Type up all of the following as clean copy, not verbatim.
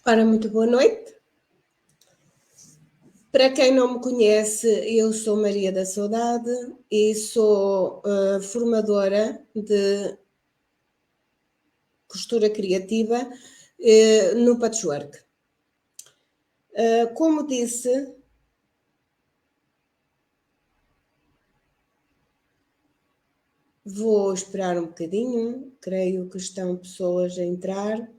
Ora, muito boa noite. Para quem não me conhece, eu sou Maria da Saudade e sou formadora de costura criativa no patchwork. Como disse, vou esperar um bocadinho, creio que estão pessoas a entrar.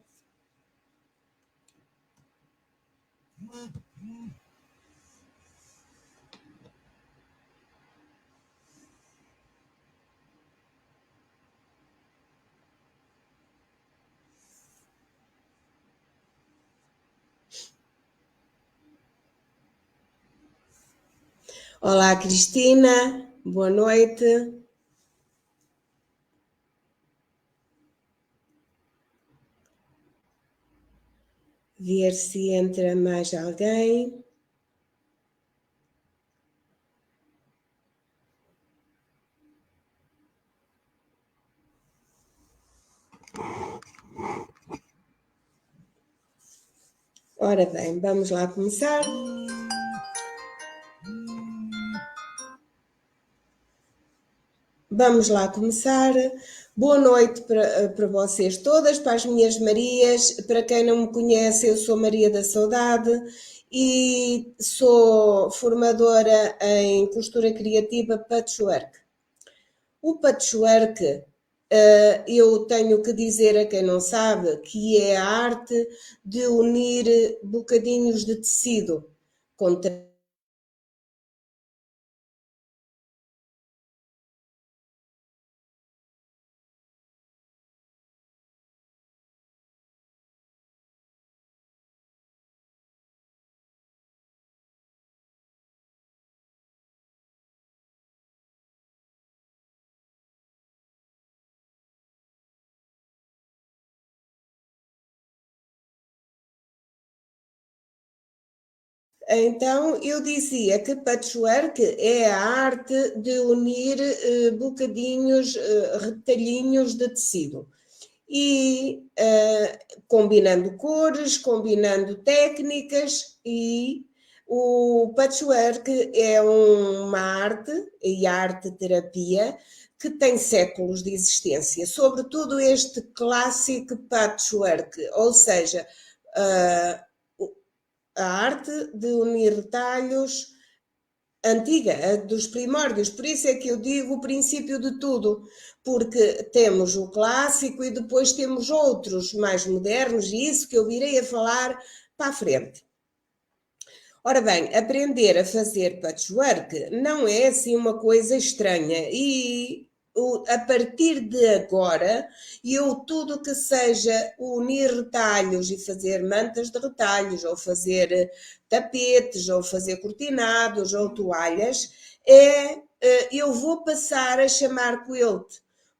Olá, Cristina, boa noite. Ver se entra mais alguém. Ora bem, vamos lá começar. Vamos lá começar. Boa noite para vocês todas, para as minhas Marias. Para quem não me conhece, eu sou Maria da Saudade e sou formadora em costura criativa patchwork. O patchwork, eu tenho que dizer a quem não sabe, que é a arte de unir bocadinhos de tecido com Então, eu dizia que patchwork é a arte de unir bocadinhos, retalhinhos de tecido. E combinando cores, combinando técnicas, e o patchwork é uma arte, e arte-terapia, que tem séculos de existência, sobretudo este clássico patchwork, ou seja, a arte de unir retalhos antiga, dos primórdios. Por isso é que eu digo o princípio de tudo, porque temos o clássico e depois temos outros mais modernos, e isso que eu virei a falar para a frente. Ora bem, aprender a fazer patchwork não é assim uma coisa estranha, e a partir de agora, eu tudo que seja unir retalhos e fazer mantas de retalhos, ou fazer tapetes, ou fazer cortinados, ou toalhas, eu vou passar a chamar quilt,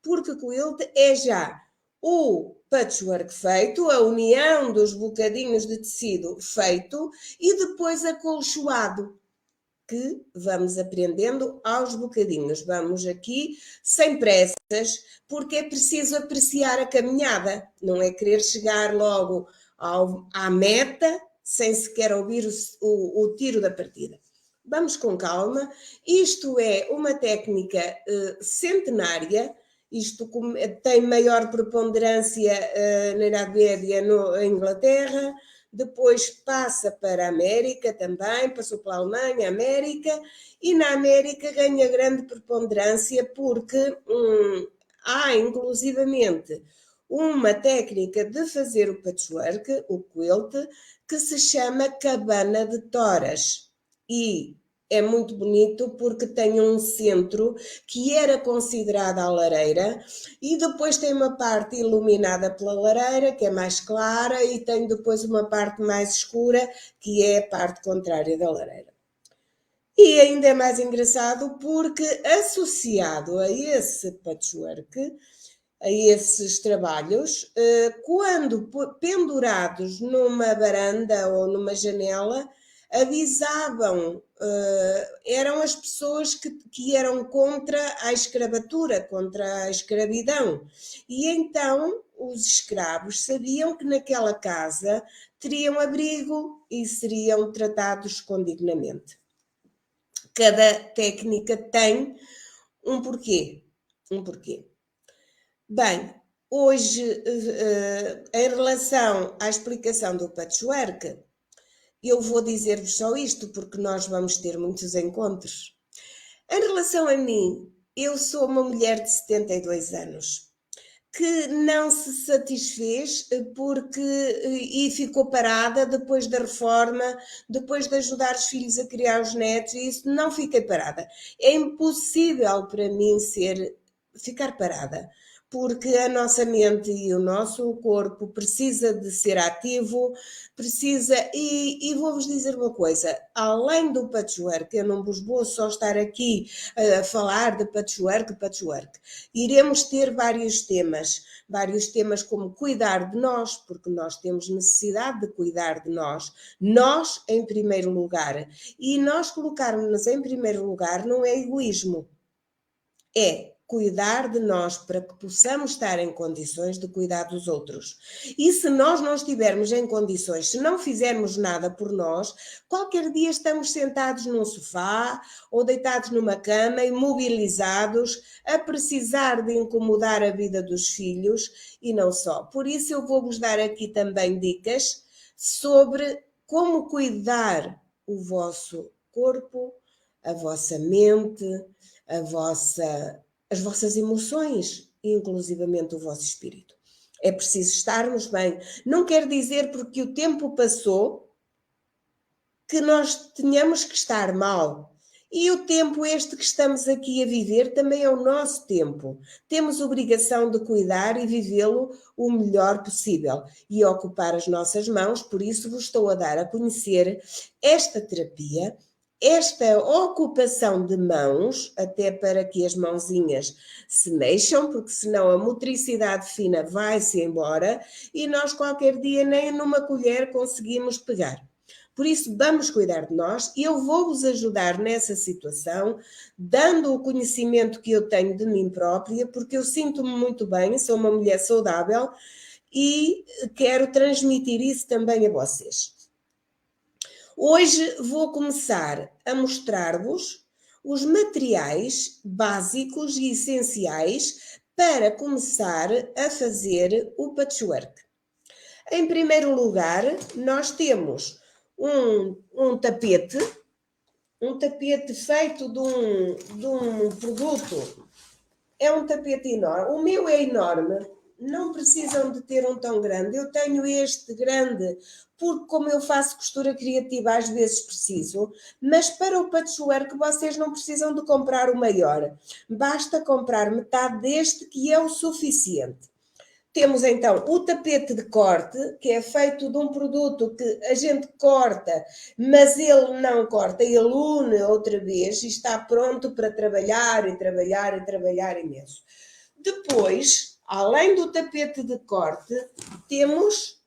porque quilt é já o patchwork feito, a união dos bocadinhos de tecido feito, e depois acolchoado, que vamos aprendendo aos bocadinhos. Vamos aqui sem pressas, porque é preciso apreciar a caminhada, não é querer chegar logo à meta sem sequer ouvir o tiro da partida. Vamos com calma. Isto é uma técnica centenária. Isto tem maior preponderância na Idade Média em Inglaterra, depois passa para a América também, passou pela Alemanha, América, e na América ganha grande preponderância porque há inclusivamente uma técnica de fazer o patchwork, o quilt, que se chama cabana de toras. E é muito bonito porque tem um centro que era considerada a lareira, e depois tem uma parte iluminada pela lareira, que é mais clara, e tem depois uma parte mais escura, que é a parte contrária da lareira. E ainda é mais engraçado porque, associado a esse patchwork, a esses trabalhos, quando pendurados numa varanda ou numa janela, avisavam eram as pessoas que eram contra a escravatura, contra a escravidão. E então os escravos sabiam que naquela casa teriam abrigo e seriam tratados com dignamente. Cada técnica tem um porquê. Bem, hoje, em relação à explicação do patchwork, eu vou dizer-vos só isto, porque nós vamos ter muitos encontros. Em relação a mim, eu sou uma mulher de 72 anos, que não se satisfez e ficou parada depois da reforma, depois de ajudar os filhos a criar os netos, e isso não fiquei parada. É impossível para mim ficar parada, porque a nossa mente e o nosso corpo precisa de ser ativo, e vou-vos dizer uma coisa, além do patchwork, eu não vos vou só estar aqui a falar de patchwork, iremos ter vários temas como cuidar de nós, porque nós temos necessidade de cuidar de nós em primeiro lugar, e nós colocarmos-nos em primeiro lugar não é egoísmo, é cuidar de nós para que possamos estar em condições de cuidar dos outros. E se nós não estivermos em condições, se não fizermos nada por nós, qualquer dia estamos sentados num sofá ou deitados numa cama, imobilizados, a precisar de incomodar a vida dos filhos e não só. Por isso eu vou-vos dar aqui também dicas sobre como cuidar o vosso corpo, a vossa mente, as vossas emoções e inclusivamente o vosso espírito. É preciso estarmos bem. Não quer dizer porque o tempo passou que nós tenhamos que estar mal. E o tempo este que estamos aqui a viver também é o nosso tempo. Temos obrigação de cuidar e vivê-lo o melhor possível e ocupar as nossas mãos. Por isso vos estou a dar a conhecer esta terapia, esta ocupação de mãos, até para que as mãozinhas se mexam, porque senão a motricidade fina vai-se embora e nós qualquer dia nem numa colher conseguimos pegar. Por isso, vamos cuidar de nós e eu vou-vos ajudar nessa situação, dando o conhecimento que eu tenho de mim própria, porque eu sinto-me muito bem, sou uma mulher saudável e quero transmitir isso também a vocês. Hoje vou começar a mostrar-vos os materiais básicos e essenciais para começar a fazer o patchwork. Em primeiro lugar, nós temos um tapete feito de um produto, é um tapete enorme, o meu é enorme, não precisam de ter um tão grande, eu tenho este grande, porque como eu faço costura criativa às vezes preciso, mas para o patchwork vocês não precisam de comprar o maior, basta comprar metade deste que é o suficiente. Temos então o tapete de corte, que é feito de um produto que a gente corta, mas ele não corta, ele une outra vez e está pronto para trabalhar imenso. Depois, além do tapete de corte, temos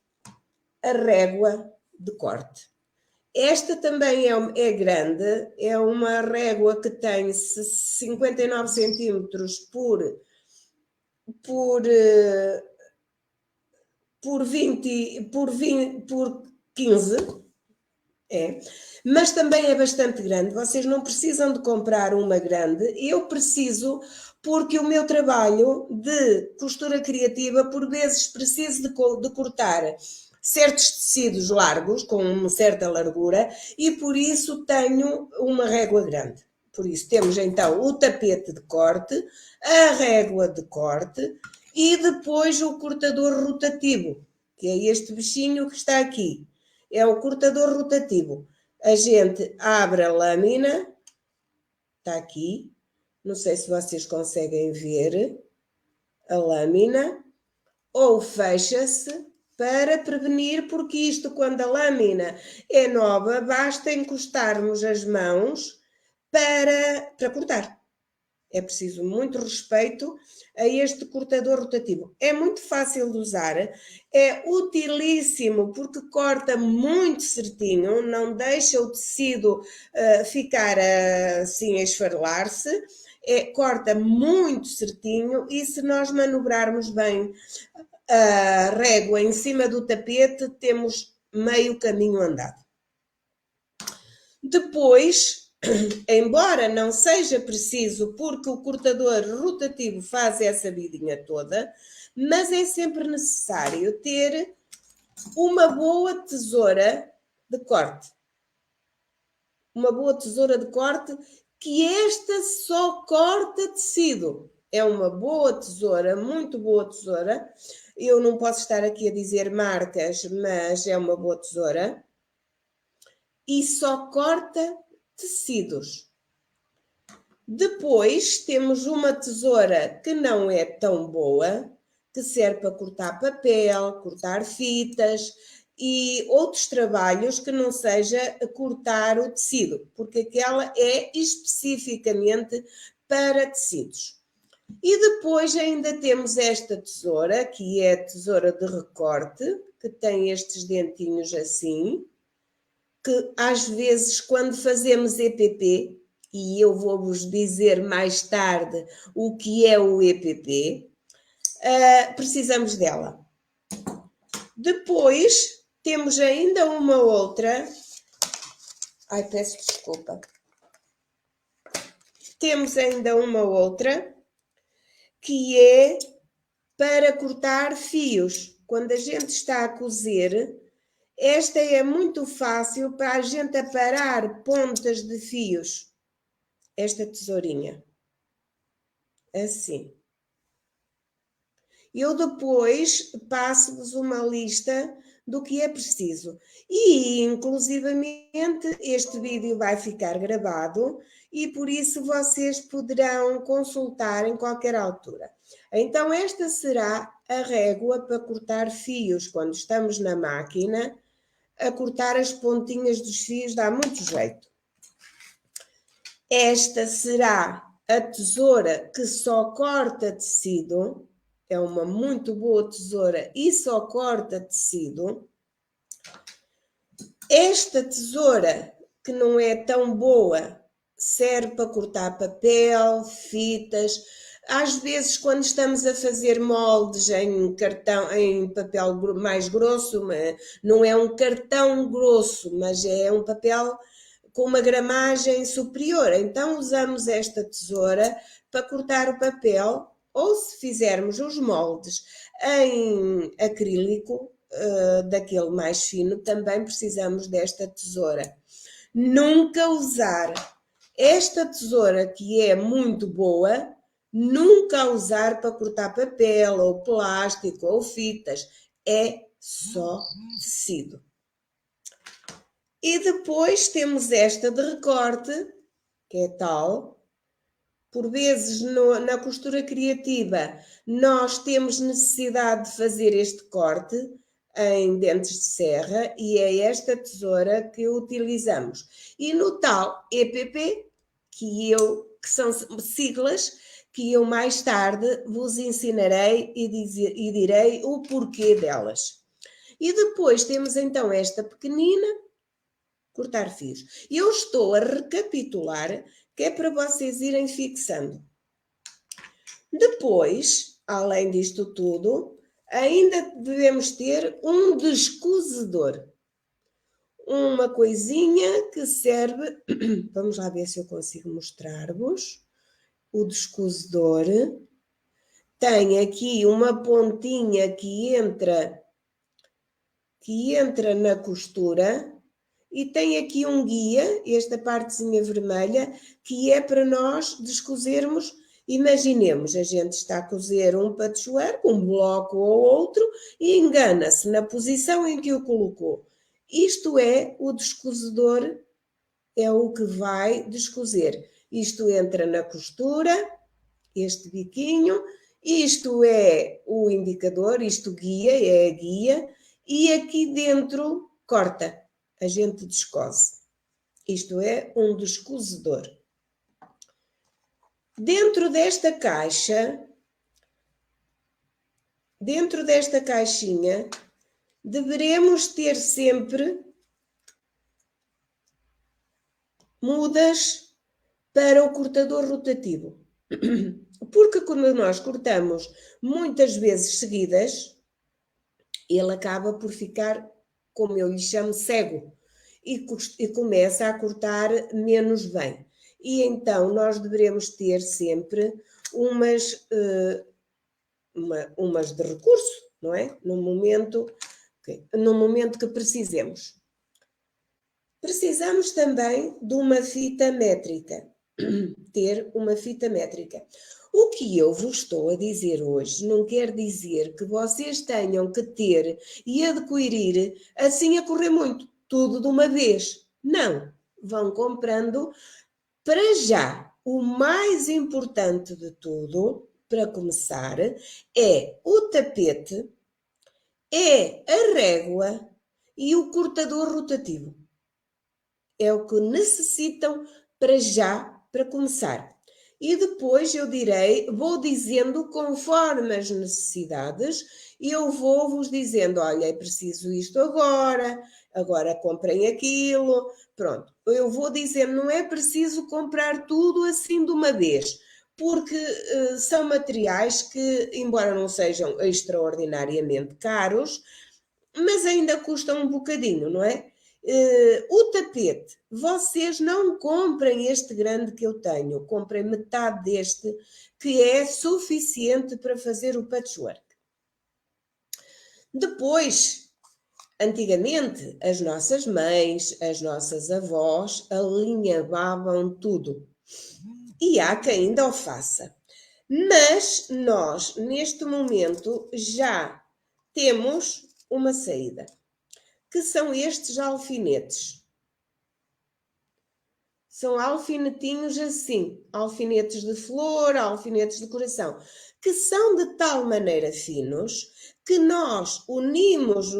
a régua de corte. Esta também é grande, é uma régua que tem 59 centímetros por 15, mas também é bastante grande. Vocês não precisam de comprar uma grande, eu preciso, porque o meu trabalho de costura criativa, por vezes preciso de cortar certos tecidos largos, com uma certa largura, e por isso tenho uma régua grande. Por isso temos então o tapete de corte, a régua de corte, e depois o cortador rotativo, que é este bichinho que está aqui. É o cortador rotativo. A gente abre a lâmina, está aqui, não sei se vocês conseguem ver a lâmina, ou fecha-se para prevenir, porque isto, quando a lâmina é nova, basta encostarmos as mãos para cortar. É preciso muito respeito a este cortador rotativo. É muito fácil de usar, é utilíssimo porque corta muito certinho, não deixa o tecido ficar assim a esfarelar-se, corta muito certinho e se nós manobrarmos bem a régua em cima do tapete, temos meio caminho andado. Depois, embora não seja preciso, porque o cortador rotativo faz essa vidinha toda, mas é sempre necessário ter uma boa tesoura de corte. Uma boa tesoura de corte, que esta só corta tecido. É uma boa tesoura, muito boa tesoura. Eu não posso estar aqui a dizer marcas, mas é uma boa tesoura. E só corta tecidos. Depois temos uma tesoura que não é tão boa, que serve para cortar papel, cortar fitas e outros trabalhos que não seja cortar o tecido, porque aquela é especificamente para tecidos. E depois ainda temos esta tesoura, que é a tesoura de recorte, que tem estes dentinhos assim, que às vezes quando fazemos EPP, e eu vou-vos dizer mais tarde o que é o EPP, precisamos dela. Depois temos ainda uma outra. Ai, peço desculpa. Temos ainda uma outra que é para cortar fios. Quando a gente está a cozer, esta é muito fácil para a gente aparar pontas de fios. Esta tesourinha. Assim. Eu depois passo-vos uma lista do que é preciso. E, inclusivamente, este vídeo vai ficar gravado e, por isso, vocês poderão consultar em qualquer altura. Então, esta será a régua para cortar fios. Quando estamos na máquina, a cortar as pontinhas dos fios dá muito jeito. Esta será a tesoura que só corta tecido. É uma muito boa tesoura e só corta tecido. Esta tesoura, que não é tão boa, serve para cortar papel, fitas. Às vezes, quando estamos a fazer moldes em cartão, em papel mais grosso, não é um cartão grosso, mas é um papel com uma gramagem superior. Então, usamos esta tesoura para cortar o papel, ou se fizermos os moldes em acrílico, daquele mais fino, também precisamos desta tesoura. Nunca usar esta tesoura, que é muito boa, nunca usar para cortar papel, ou plástico, ou fitas. É só tecido. E depois temos esta de recorte, que é tal. Por vezes, na costura criativa, nós temos necessidade de fazer este corte em dentes de serra e é esta tesoura que utilizamos. E no tal EPP, que são siglas que eu mais tarde vos ensinarei e direi o porquê delas. E depois temos então esta pequenina, cortar fios. Eu estou a recapitular, que é para vocês irem fixando. Depois, além disto tudo, ainda devemos ter um descosedor. Uma coisinha que serve... Vamos lá ver se eu consigo mostrar-vos. O descosedor tem aqui uma pontinha que entra na costura. E tem aqui um guia, esta partezinha vermelha, que é para nós descosermos. Imaginemos, a gente está a cozer um patchwork, um bloco ou outro, e engana-se na posição em que o colocou. Isto é o descosedor, é o que vai descoser. Isto entra na costura, este biquinho, isto é o indicador, isto guia, é a guia, e aqui dentro corta. A gente descose. Isto é um descosedor. Dentro desta caixinha, deveremos ter sempre mudas para o cortador rotativo. Porque quando nós cortamos muitas vezes seguidas, ele acaba por ficar, como eu lhe chamo, cego e começa a cortar menos bem. E então nós devemos ter sempre umas de recurso, não é? No momento que precisemos. Precisamos também de uma fita métrica. Ter uma fita métrica. O que eu vos estou a dizer hoje não quer dizer que vocês tenham que ter e adquirir assim a correr muito, tudo de uma vez. Não. Vão comprando para já. O mais importante de tudo, para começar, é o tapete, é a régua e o cortador rotativo. É o que necessitam para já, para começar. E depois vou dizendo conforme as necessidades, e eu vou-vos dizendo, olha, é preciso isto agora comprem aquilo, pronto. Eu vou dizer, não é preciso comprar tudo assim de uma vez, porque são materiais que, embora não sejam extraordinariamente caros, mas ainda custam um bocadinho, não é? O tapete, vocês não comprem este grande que eu tenho, comprem metade deste, que é suficiente para fazer o patchwork. Depois, antigamente, as nossas mães, as nossas avós alinhavavam tudo. E há quem ainda o faça. Mas nós, neste momento, já temos uma saída, que são estes alfinetes. São alfinetinhos assim, alfinetes de flor, alfinetes de coração, que são de tal maneira finos que nós unimos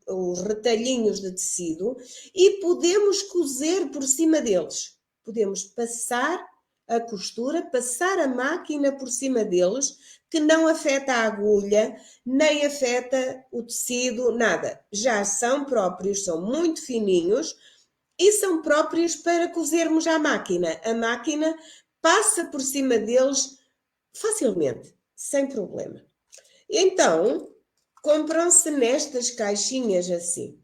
os retalhinhos de tecido e podemos cozer por cima deles. Podemos passar a costura, passar a máquina por cima deles, que não afeta a agulha, nem afeta o tecido, nada. Já são próprios, são muito fininhos, e são próprios para cozermos à máquina. A máquina passa por cima deles facilmente, sem problema. Então, compram-se nestas caixinhas assim.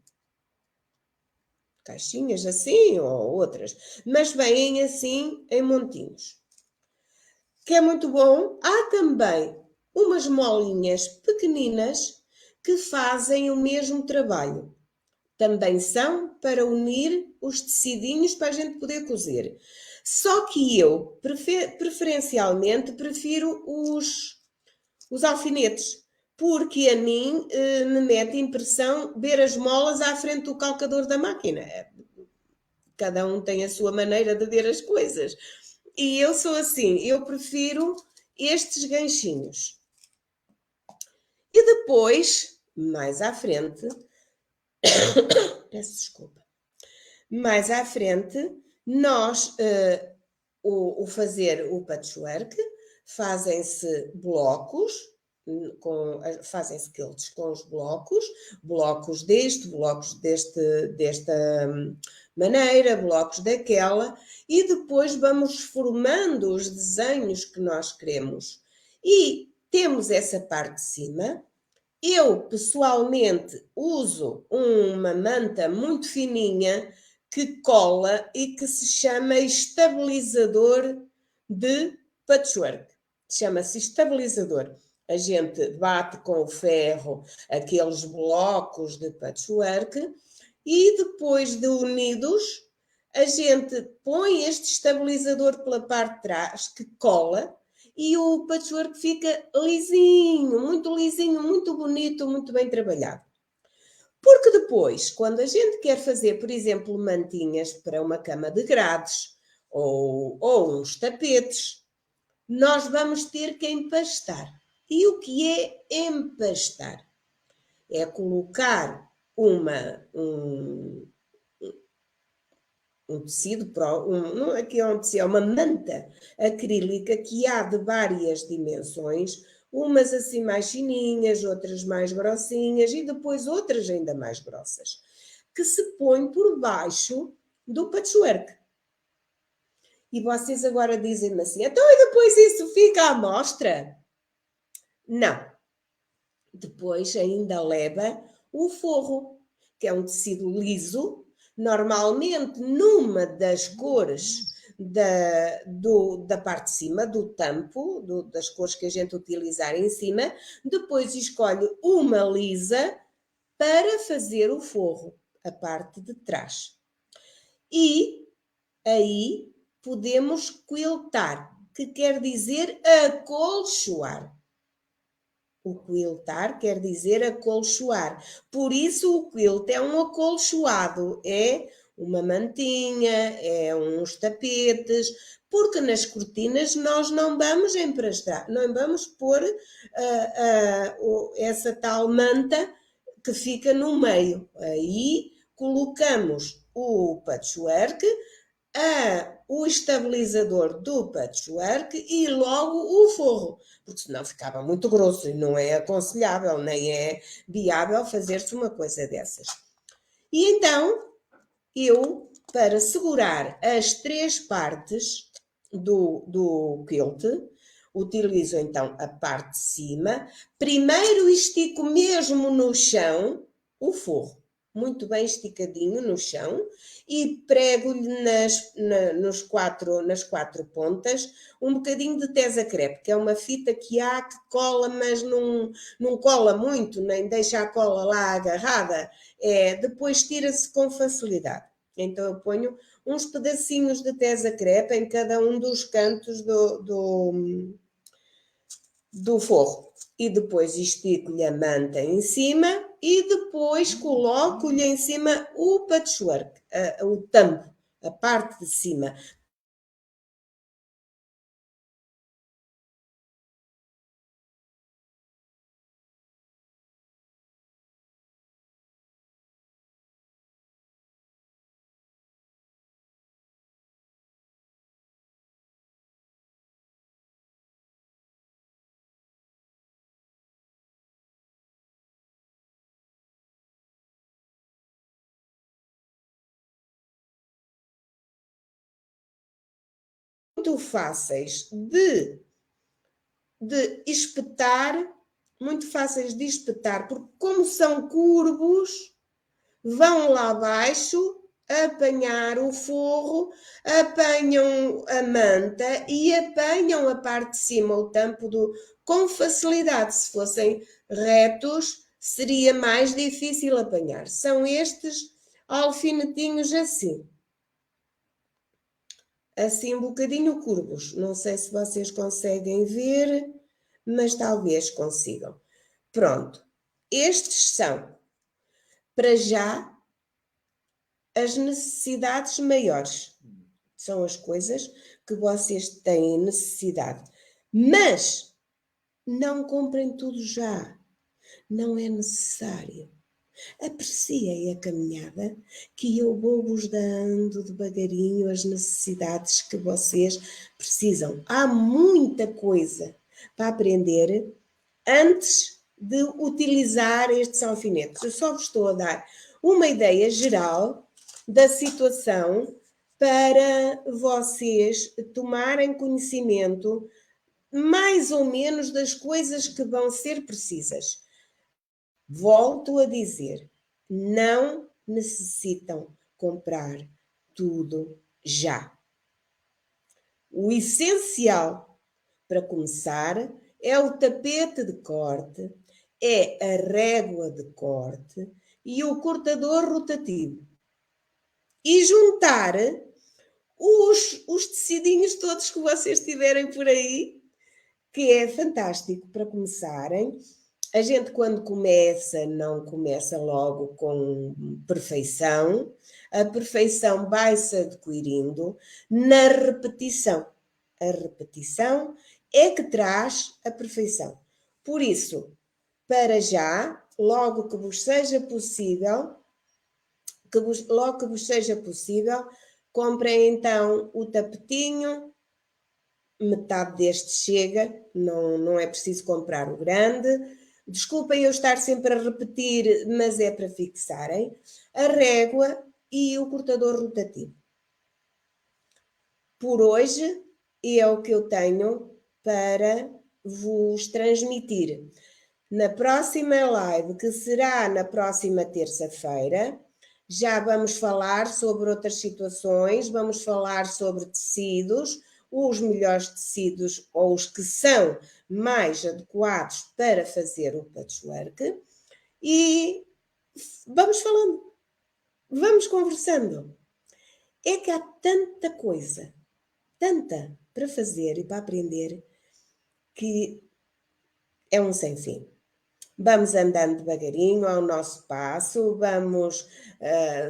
Caixinhas assim ou outras. Mas vêm assim em montinhos. Que é muito bom. Há também umas molinhas pequeninas que fazem o mesmo trabalho. Também são para unir os tecidinhos para a gente poder cozer. Só que eu, preferencialmente, prefiro os alfinetes, porque a mim me mete impressão ver as molas à frente do calcador da máquina. Cada um tem a sua maneira de ver as coisas. E eu sou assim, eu prefiro estes ganchinhos. E depois, mais à frente, peço desculpa. Mais à frente, nós, o fazer o patchwork, fazem-se blocos, fazem-se quilts com os blocos desta maneira, blocos daquela, e depois vamos formando os desenhos que nós queremos. E temos essa parte de cima. Eu, pessoalmente, uso uma manta muito fininha que cola e que se chama estabilizador de patchwork. Chama-se estabilizador. A gente bate com o ferro aqueles blocos de patchwork e depois de unidos, a gente põe este estabilizador pela parte de trás que cola e o patchwork fica lisinho, muito bonito, muito bem trabalhado. Porque depois, quando a gente quer fazer, por exemplo, mantinhas para uma cama de grades ou uns tapetes, nós vamos ter que empastar. E o que é empastar? É colocar um tecido, não é que é um tecido, é uma manta acrílica que há de várias dimensões, umas assim mais fininhas, outras mais grossinhas e depois outras ainda mais grossas, que se põe por baixo do patchwork. E vocês agora dizem-me assim, então e depois isso fica à mostra? Não. Depois ainda leva o forro, que é um tecido liso, normalmente numa das cores da parte de cima, do tampo, das cores que a gente utilizar em cima, depois escolhe uma lisa para fazer o forro, a parte de trás. E aí podemos quiltar, que quer dizer acolchoar. O quiltar quer dizer acolchoar. Por isso o quilt é um acolchoado, é uma mantinha, é uns tapetes, porque nas cortinas nós não vamos emprestar, não vamos pôr essa tal manta que fica no meio. Aí colocamos o patchwork, o estabilizador do patchwork e logo o forro, porque senão ficava muito grosso e não é aconselhável, nem é viável fazer-se uma coisa dessas. E então, eu, para segurar as três partes do quilt, utilizo então a parte de cima, primeiro estico mesmo no chão o forro, muito bem esticadinho no chão, e prego-lhe nas quatro pontas um bocadinho de tesa crepe, que é uma fita que há que cola, mas não cola muito, nem deixa a cola lá agarrada, depois tira-se com facilidade. Então eu ponho uns pedacinhos de tesa crepe em cada um dos cantos do forro. E depois estico-lhe a manta em cima e depois coloco-lhe em cima o patchwork, o tampo, a parte de cima. Muito fáceis de espetar, muito fáceis de espetar, porque como são curvos, vão lá abaixo apanhar o forro, apanham a manta e apanham a parte de cima, o tampo com facilidade. Se fossem retos, seria mais difícil apanhar. São estes alfinetinhos assim. Assim um bocadinho curvos. Não sei se vocês conseguem ver, mas talvez consigam. Pronto. Estes são, para já, as necessidades maiores. São as coisas que vocês têm necessidade. Mas não comprem tudo já. Não é necessário. Apreciem a caminhada, que eu vou-vos dando devagarinho as necessidades que vocês precisam. Há muita coisa para aprender antes de utilizar estes alfinetes. Eu só vos estou a dar uma ideia geral da situação para vocês tomarem conhecimento mais ou menos das coisas que vão ser precisas. Volto a dizer, não necessitam comprar tudo já. O essencial para começar é o tapete de corte, é a régua de corte e o cortador rotativo. E juntar os tecidinhos todos que vocês tiverem por aí, que é fantástico para começarem. A gente, quando começa, não começa logo com perfeição. A perfeição vai-se adquirindo na repetição. A repetição é que traz a perfeição. Por isso, para já, logo que vos seja possível, Comprem então o tapetinho, metade deste chega, não é preciso comprar o grande. Desculpem eu estar sempre a repetir, mas é para fixarem. A régua e o cortador rotativo. Por hoje é o que eu tenho para vos transmitir. Na próxima live, que será na próxima terça-feira, já vamos falar sobre outras situações, vamos falar sobre tecidos, os melhores tecidos ou os que são mais adequados para fazer o patchwork e vamos falando, vamos conversando. É que há tanta coisa, tanta para fazer e para aprender que é um sem fim. Vamos andando devagarinho ao nosso passo, vamos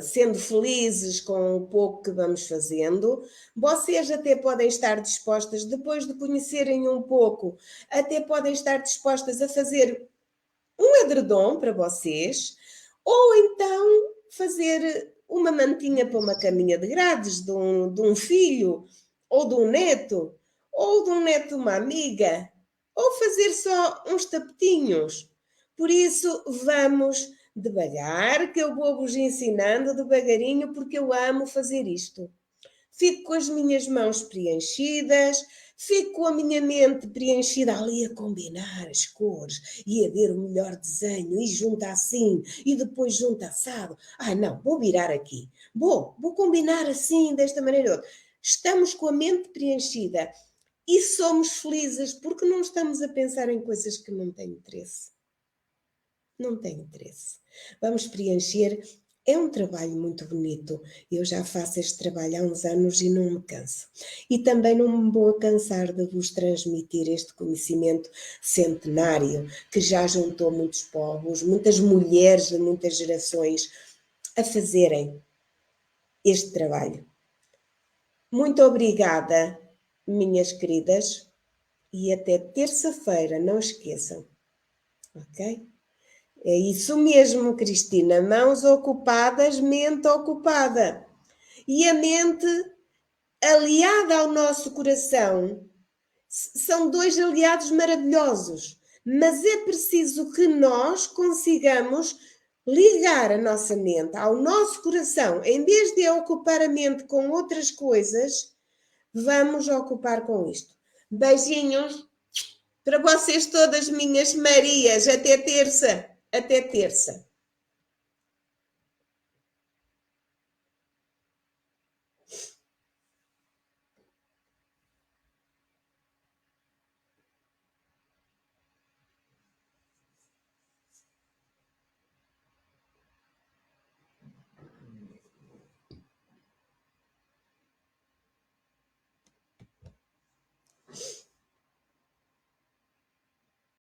sendo felizes com o pouco que vamos fazendo. Vocês até podem estar dispostas, depois de conhecerem um pouco, até podem estar dispostas a fazer um edredom para vocês, ou então fazer uma mantinha para uma caminha de grades de um filho, ou de um neto de uma amiga, ou fazer só uns tapetinhos. Por isso, vamos devagar, que eu vou-vos ensinando devagarinho, porque eu amo fazer isto. Fico com as minhas mãos preenchidas, fico com a minha mente preenchida ali a combinar as cores e a ver o melhor desenho e junta assim e depois junta assado. Ai não, vou virar aqui, vou combinar assim, desta maneira. Estamos com a mente preenchida e somos felizes porque não estamos a pensar em coisas que não têm interesse. Não tem interesse. Vamos preencher. É um trabalho muito bonito. Eu já faço este trabalho há uns anos e não me canso. E também não me vou cansar de vos transmitir este conhecimento centenário que já juntou muitos povos, muitas mulheres de muitas gerações a fazerem este trabalho. Muito obrigada, minhas queridas, e até terça-feira, não esqueçam. Ok? É isso mesmo, Cristina. Mãos ocupadas, mente ocupada. E a mente aliada ao nosso coração. São dois aliados maravilhosos. Mas é preciso que nós consigamos ligar a nossa mente ao nosso coração. Em vez de ocupar a mente com outras coisas, vamos ocupar com isto. Beijinhos para vocês todas, minhas Marias. Até terça. Até terça.